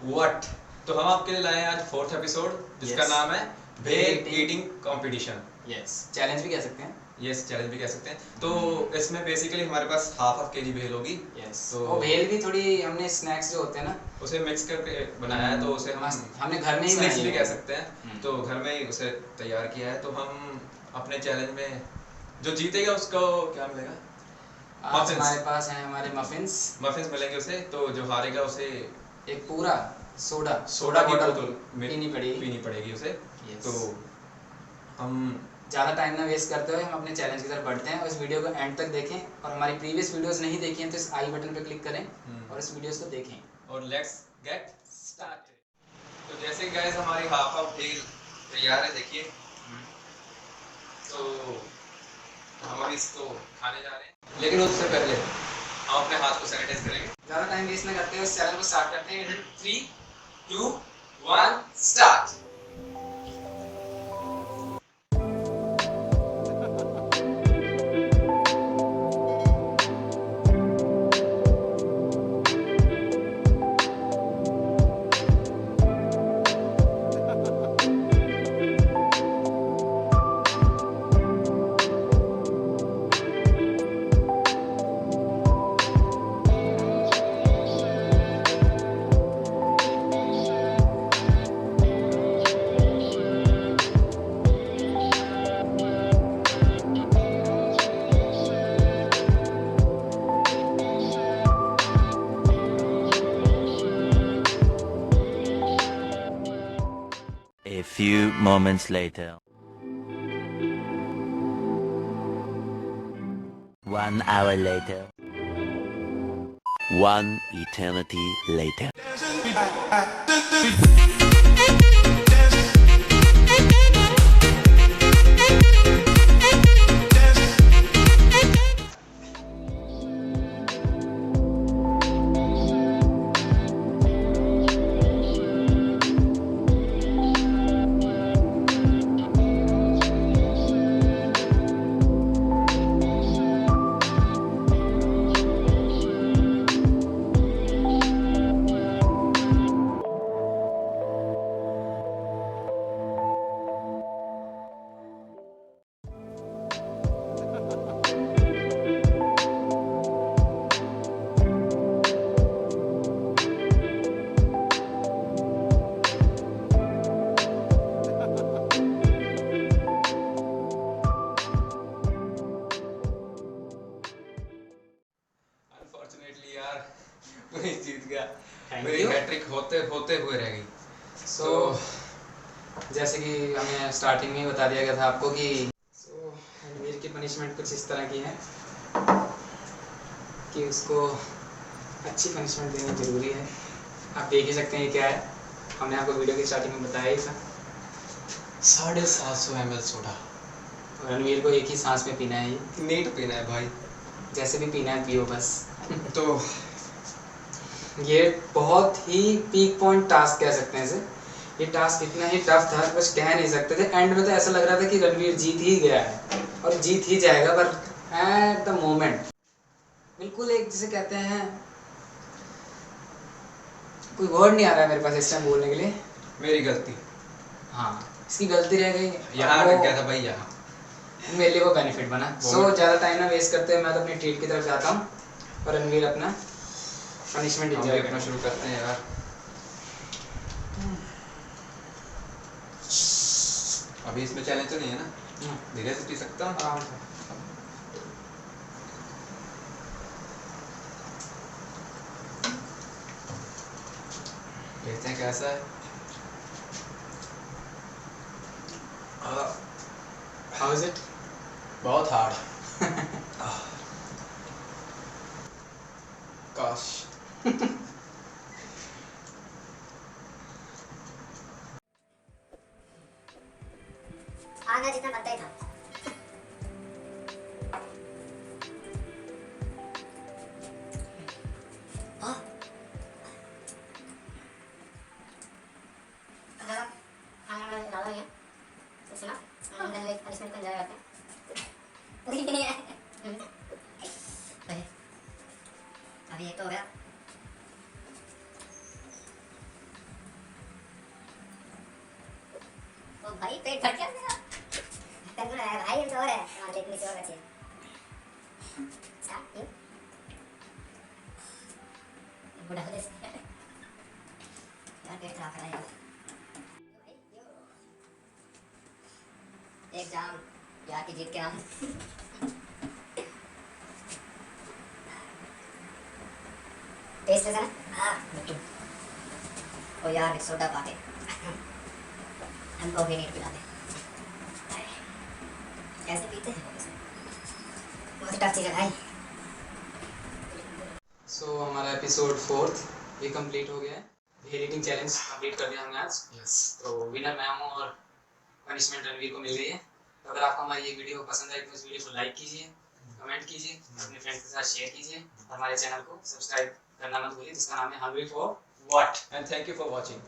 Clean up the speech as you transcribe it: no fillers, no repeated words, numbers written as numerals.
What. तो हम आपके लिए लाए हैं आज 4th एपिसोड, जिसका नाम है भेल ईटिंग कंपटीशन। यस, चैलेंज भी कह सकते हैं। यस, चैलेंज भी कह सकते हैं। तो इसमें बेसिकली हमारे पास हाफ केजी भेल होगी। यस, तो वो भेल भी थोड़ी हमने स्नैक्स जो होते हैं ना, उसे मिक्स करके बनाया है। तो उसे हमने घर में ही स्नैक्स बनाई भी है। कह सकते हैं। तो घर में ही उसे तैयार किया है। तो हम अपने चैलेंज में जो जीतेगा उसको क्या मिलेगा? आज हमारे पास हैं हमारे मफिन्स मिलेंगे उसे। तो जो हारेगा उसे एक पूरा सोडा की बोतल पीनी पड़ेगी उसे। yes. तो हम ज़्यादा टाइम ना वेस्ट करते हुए हम अपने चैलेंज की तरफ बढ़ते हैं। और इस वीडियो को एंड तक देखें, और हमारी प्रीवियस वीडियोस नहीं देखी हैं तो इस आई बटन पर क्लिक करें और इस वीडियोस को देखें। और लेट्स गेट स्टार्ट। तो जैसे गाइस हमारी हाफ भेल तैयार है, देखिए। तो हम अभी इसको खाने जा रहे हैं, लेकिन उससे पहले हम अपने हाथ को सैनिटाइज करेंगे। ज़्यादा टाइम वेस्ट ना करते हुए इस चैलेंज को स्टार्ट करते हैं। 3, 2, 1 start. A few moments later. 1 hour later. 1 eternity later. जीत गया। मेरी हैट्रिक होते हुए रह गई। सो जैसे कि हमें स्टार्टिंग में ही बता दिया गया था आपको कि रणवीर की पनिशमेंट कुछ इस तरह की है कि उसको अच्छी पनिशमेंट देनी ज़रूरी है। आप देख ही सकते हैं ये क्या है। हमने आपको वीडियो की स्टार्टिंग में बताया ही था। 750 ml सोडा। रणवीर को एक ही सांस में पीना है, ये नीट पीना है भाई, जैसे भी पीना है पियो बस। तो ये बहुत ही पीक पॉइंट टास्क कह सकते हैं इसे। ये टास्क इतना ही टफ था, बस कह नहीं सकते थे। एंड में तो ऐसा लग रहा था कि रणवीर जीत ही गया है और जीत ही जाएगा, पर एट द मोमेंट बिल्कुल एक जिसे कहते हैं, कोई वर्ड नहीं आ रहा है मेरे पास इस टाइम बोलने के लिए। मेरी गलती। हाँ, इसकी गलती रह गई। यहाँ रख गया था भाई, यहाँ मेरे लिए वो बेनिफिट बना। सो ज़्यादा टाइम ना वेस्ट करते हुए मैं तो अपनी ट्रीट की तरफ जाता हूँ और रणवीर अपना पनिशमेंट एंजॉय करना शुरू करते हैं यार। अभी इसमें चैलेंज तो नहीं है ना? धीरे से पी सकता हूँ, आराम से। देखते हैं कैसा है। How is it? बहुत हार्ड। काश। आना जितना बनता ही था। अभी एक तो हो गया। ओ भाई पेट फट गया मेरा। तेरे को ना है भाई, ये तो और है। हां देखने से और अच्छे। अच्छा ये बुढ़ा हो जैसे यार, पेट खराब कर रहा है यार। एग्जाम यार की जीत के नाम। टेस्ट कैसा है? हाँ मिट्टू। ओ यार सोडा पाके हमको भी नहीं पिलाते। कैसे पीते हैं लोग इसे? बहुत टफ चीज़ है भाई। सो हमारा एपिसोड 4 ये कंप्लीट हो गया है। भेल ईटिंग चैलेंज कंप्लीट कर दिया हमने आज। यस। तो विनर मैं हूँ और पनिशमेंट रणवीर को मिल गई है। तो अगर आपको हमारी ये वीडियो पसंद आई तो इस वीडियो को लाइक कीजिए, कमेंट कीजिए, अपने फ्रेंड्स के साथ शेयर कीजिए और हमारे चैनल को सब्सक्राइब करना मत भूलिए जिसका नाम है hungry for what. And thank you for watching.